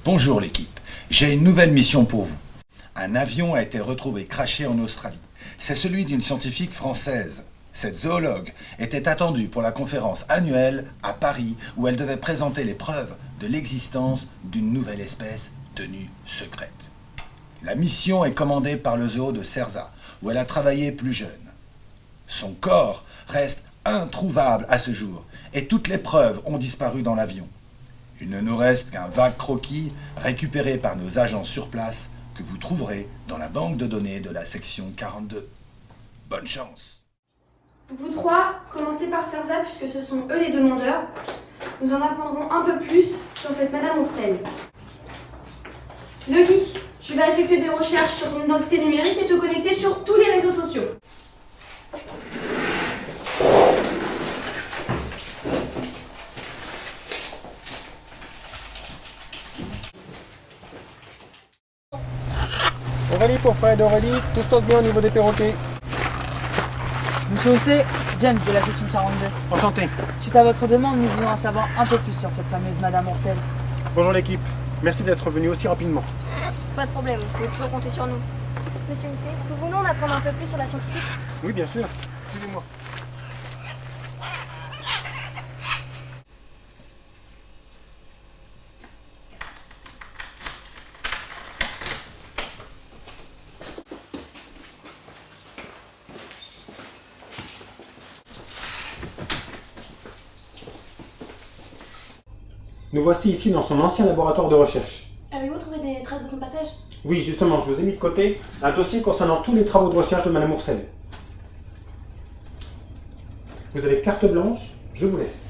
Bonjour l'équipe, j'ai une nouvelle mission pour vous. Un avion a été retrouvé craché en Australie. C'est celui d'une scientifique française. Cette zoologue était attendue pour la conférence annuelle à Paris où elle devait présenter les preuves de l'existence d'une nouvelle espèce tenue secrète. La mission est commandée par le zoo de Cerzat où elle a travaillé plus jeune. Son corps reste introuvable à ce jour et toutes les preuves ont disparu dans l'avion. Il ne nous reste qu'un vague croquis récupéré par nos agents sur place que vous trouverez dans la banque de données de la section 42. Bonne chance! Vous trois, commencez par Cerzat puisque ce sont eux les demandeurs. Nous en apprendrons un peu plus sur cette Madame Ourcel. Le geek, tu vas effectuer des recherches sur son identité numérique et te connecter sur tous les réseaux sociaux. Aurélie pour Fred, Aurélie, tout se passe bien au niveau des perroquets. Monsieur Ossé, James de la section 42. Enchanté. Suite à votre demande, nous voulons en savoir un peu plus sur cette fameuse Madame Ourcel. Bonjour l'équipe, merci d'être venu aussi rapidement. Pas de problème, vous pouvez toujours compter sur nous. Monsieur Housset, pouvons-nous en apprendre un peu plus sur la scientifique? Oui, bien sûr, suivez-moi. Nous voici ici dans son ancien laboratoire de recherche. Avez-vous trouvé des traces de son passage? Oui, justement, je vous ai mis de côté un dossier concernant tous les travaux de recherche de Madame Ourcel. Vous avez carte blanche, je vous laisse.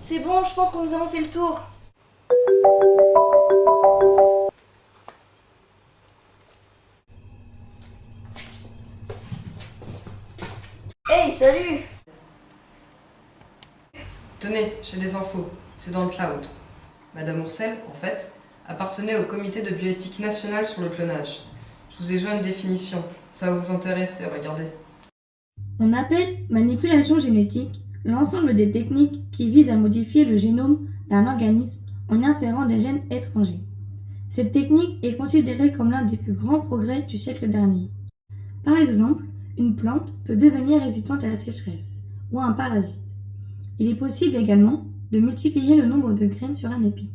C'est bon, je pense que nous avons fait le tour. Hey, salut! Tenez, j'ai des infos. C'est dans le cloud. Madame Ourcel, en fait, appartenait au comité de bioéthique nationale sur le clonage. Je vous ai joint une définition. Ça va vous intéresser, regardez. On appelle manipulation génétique l'ensemble des techniques qui visent à modifier le génome d'un organisme en y insérant des gènes étrangers. Cette technique est considérée comme l'un des plus grands progrès du siècle dernier. Par exemple, une plante peut devenir résistante à la sécheresse ou à un parasite. Il est possible également de multiplier le nombre de graines sur un épi.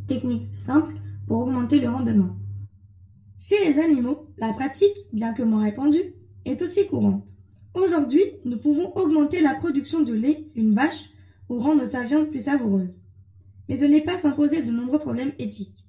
Technique simple pour augmenter le rendement. Chez les animaux, la pratique, bien que moins répandue, est aussi courante. Aujourd'hui, nous pouvons augmenter la production de lait d'une vache ou rendre sa viande plus savoureuse. Mais ce n'est pas sans poser de nombreux problèmes éthiques.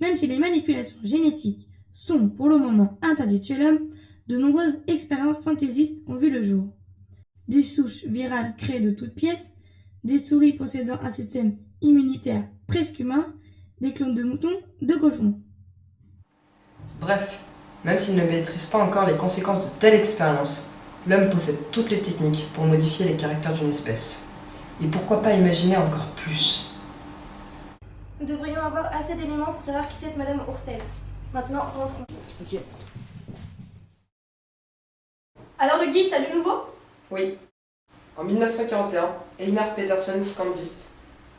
Même si les manipulations génétiques sont pour le moment interdites chez l'homme, de nombreuses expériences fantaisistes ont vu le jour. Des souches virales créées de toutes pièces, des souris possédant un système immunitaire presque humain, des clones de moutons, de cochons. Bref, même s'il ne maîtrise pas encore les conséquences de telle expérience, l'homme possède toutes les techniques pour modifier les caractères d'une espèce. Et pourquoi pas imaginer encore plus? Nous devrions avoir assez d'éléments pour savoir qui c'est Madame Ourcel. Maintenant, rentrons. Ok. Alors le geek, t'as du nouveau? Oui. En 1941, Einar Peterson Scanvist,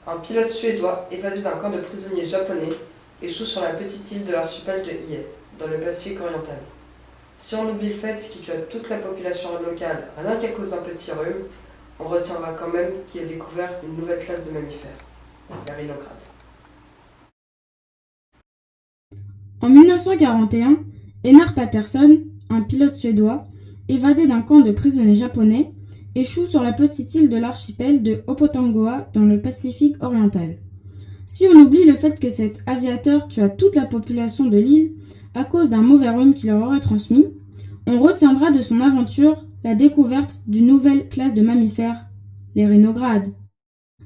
un pilote suédois évadé d'un camp de prisonniers japonais, échoue sur la petite île de l'archipel de Hie, dans le Pacifique oriental. Si on oublie le fait qu'il tue toute la population locale rien qu'à cause d'un petit rhume, on retiendra quand même qu'il a découvert une nouvelle classe de mammifères, les rhinocrate. En 1941, Einar Patterson, un pilote suédois, évadé d'un camp de prisonniers japonais, échoue sur la petite île de l'archipel de Hopotangoa dans le Pacifique oriental. Si on oublie le fait que cet aviateur tua toute la population de l'île à cause d'un mauvais rhume qu'il leur aurait transmis, on retiendra de son aventure la découverte d'une nouvelle classe de mammifères, les rhinogrades.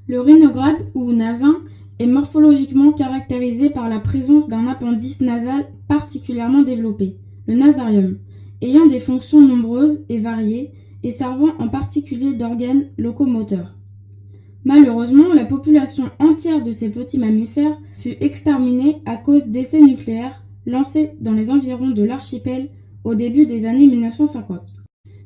Le rhinograde, ou nasin, est morphologiquement caractérisé par la présence d'un appendice nasal particulièrement développé, le nasarium, ayant des fonctions nombreuses et variées et servant en particulier d'organes locomoteurs. Malheureusement, la population entière de ces petits mammifères fut exterminée à cause d'essais nucléaires lancés dans les environs de l'archipel au début des années 1950.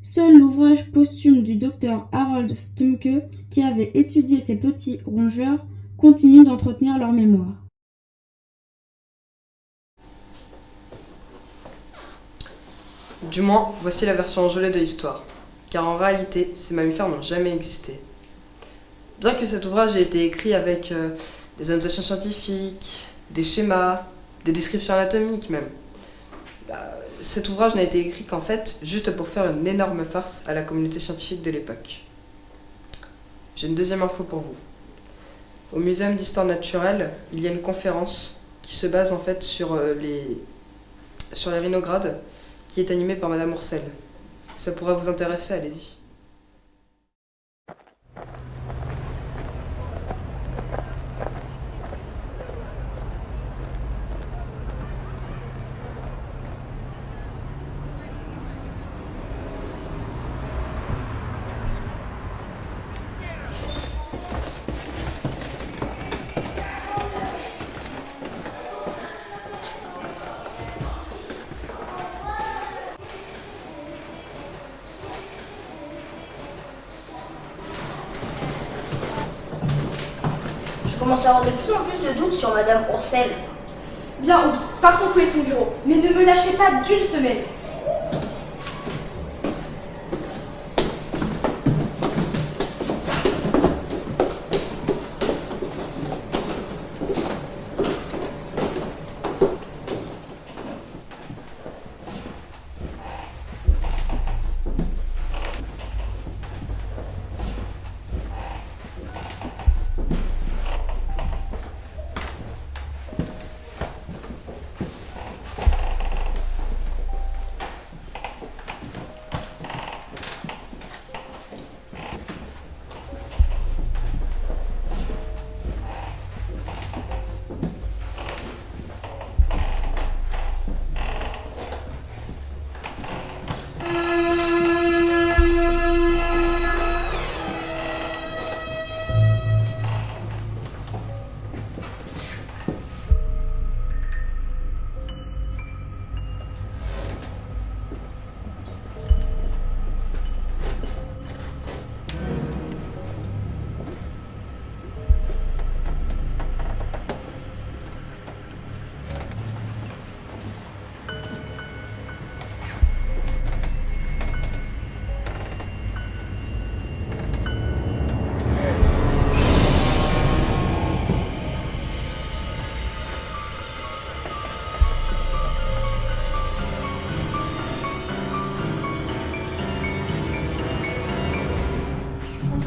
Seul l'ouvrage posthume du docteur Harold Stumke, qui avait étudié ces petits rongeurs, continue d'entretenir leur mémoire. Du moins, voici la version enjolée de l'histoire, car en réalité, ces mammifères n'ont jamais existé. Bien que cet ouvrage ait été écrit avec des annotations scientifiques, des schémas, des descriptions anatomiques même, cet ouvrage n'a été écrit qu'en fait, juste pour faire une énorme farce à la communauté scientifique de l'époque. J'ai une deuxième info pour vous. Au Muséum d'Histoire Naturelle, il y a une conférence qui se base en fait sur les rhinogrades, qui est animée par Madame Ourcel. Ça pourrait vous intéresser, allez-y. Je commence à avoir de plus en plus de doutes sur Madame Ourcel. Bien, Oups, partons fouiller son bureau, mais ne me lâchez pas d'une semaine.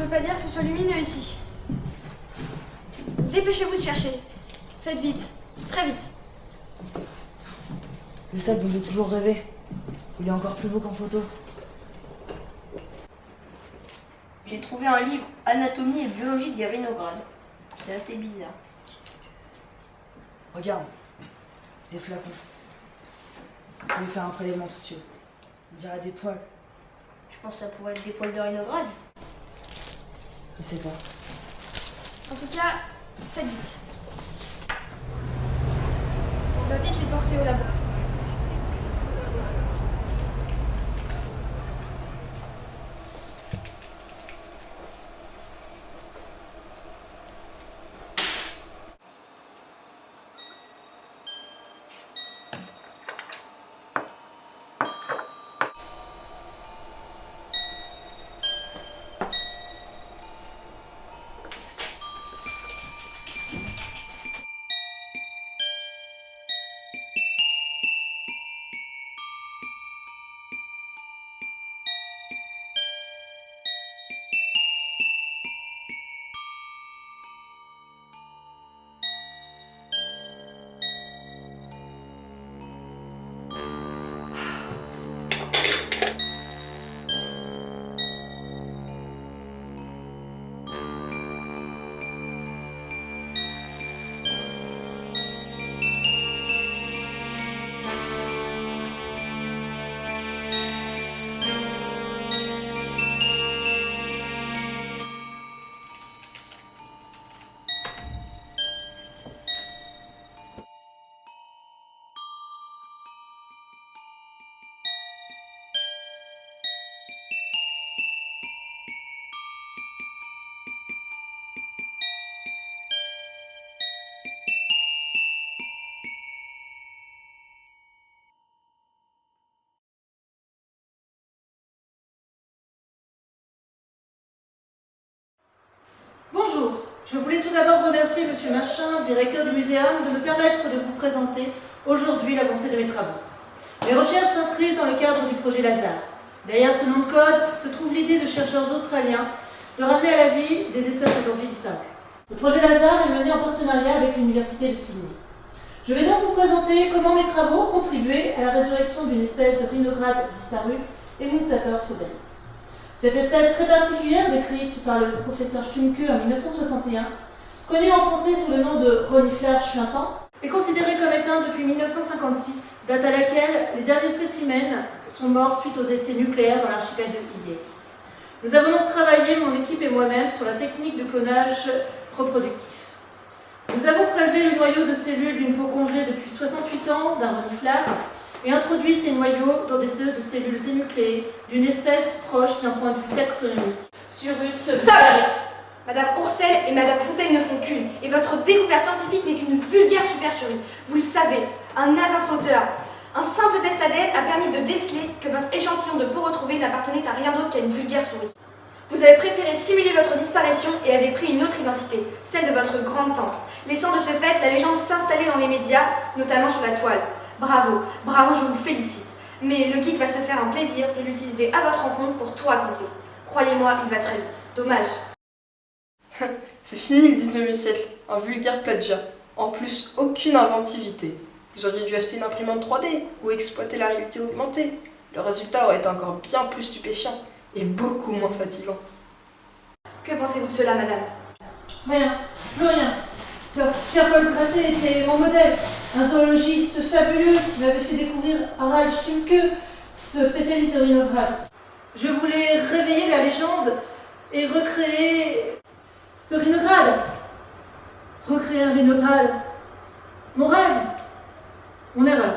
Pas dire que ce soit lumineux ici. Dépêchez-vous de chercher. Faites vite, très vite. Le sac dont j'ai toujours rêvé. Il est encore plus beau qu'en photo. J'ai trouvé un livre Anatomie et biologie des rhinogrades. C'est assez bizarre. Qu'est-ce que c'est? Regarde. Des flacons. Je vais faire un prélèvement tout de suite. On dirait des poils. Tu penses que ça pourrait être des poils de rhinograde? Je sais pas. En tout cas, faites vite. On va vite les porter au labo. Je voulais tout d'abord remercier Monsieur Machin, directeur du muséum, de me permettre de vous présenter aujourd'hui l'avancée de mes travaux. Mes recherches s'inscrivent dans le cadre du projet Lazare. Derrière ce nom de code se trouve l'idée de chercheurs australiens de ramener à la vie des espèces aujourd'hui disparues. Le projet Lazare est mené en partenariat avec l'Université de Sydney. Je vais donc vous présenter comment mes travaux ont contribué à la résurrection d'une espèce de rhinograde disparue, Emunctator soberis. Cette espèce très particulière, décrite par le professeur Stumke en 1961, connue en français sous le nom de reniflard chuintant, est considérée comme éteinte depuis 1956, date à laquelle les derniers spécimens sont morts suite aux essais nucléaires dans l'archipel de Hiyei. Nous avons donc travaillé, mon équipe et moi-même, sur la technique de clonage reproductif. Nous avons prélevé le noyau de cellules d'une peau congelée depuis 68 ans d'un reniflard et introduit ces noyaux dans des œufs de cellules énucléées d'une espèce proche d'un point de vue taxonomique. Surus vulgaris. Madame Oursel et Madame Fontaine ne font qu'une, et votre découverte scientifique n'est qu'une vulgaire supercherie. Vous le savez, un nasin sauteur. Un simple test ADN a permis de déceler que votre échantillon de peau retrouvée n'appartenait à rien d'autre qu'à une vulgaire souris. Vous avez préféré simuler votre disparition et avez pris une autre identité, celle de votre grande-tante, laissant de ce fait la légende s'installer dans les médias, notamment sur la toile. Bravo, bravo, je vous félicite. Mais le geek va se faire un plaisir de l'utiliser à votre rencontre pour tout raconter. Croyez-moi, il va très vite. Dommage. C'est fini le 19e siècle, un vulgaire plagiat. En plus, aucune inventivité. Vous auriez dû acheter une imprimante 3D ou exploiter la réalité augmentée. Le résultat aurait été encore bien plus stupéfiant et beaucoup moins fatigant. Que pensez-vous de cela, madame? Rien, plus rien. Pierre-Paul Grasset était mon modèle, un zoologiste fabuleux qui m'avait fait découvrir Harald Stumke, ce spécialiste de rhinograde. Je voulais réveiller la légende et recréer ce rhinograde. Recréer un rhinograde. Mon rêve. Mon erreur.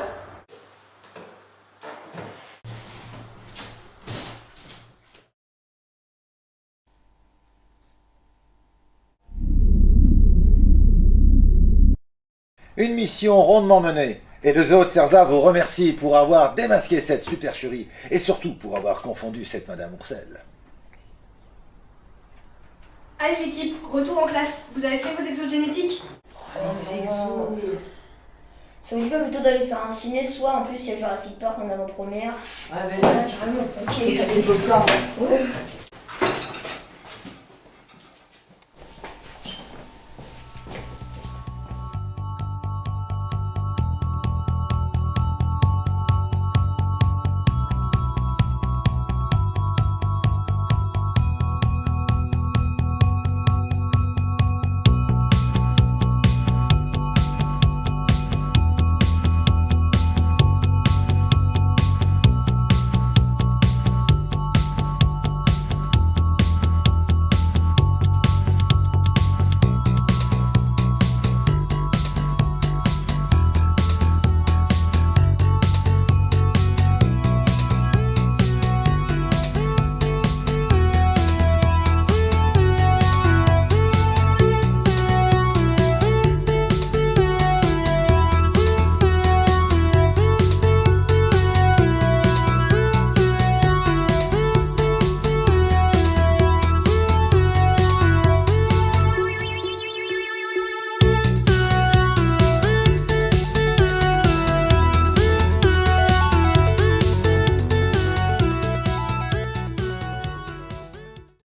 Une mission rondement menée. Et le zoo de Cerza vous remercie pour avoir démasqué cette supercherie et surtout pour avoir confondu cette Madame Oursel. Allez l'équipe, retour en classe. Vous avez fait vos exos génétiques? Les exos. Ça vous dit pas plutôt d'aller faire un ciné ce soir? En plus, il y a Jurassic Park en avant-première. Ah, vas-y, carrément. Ok.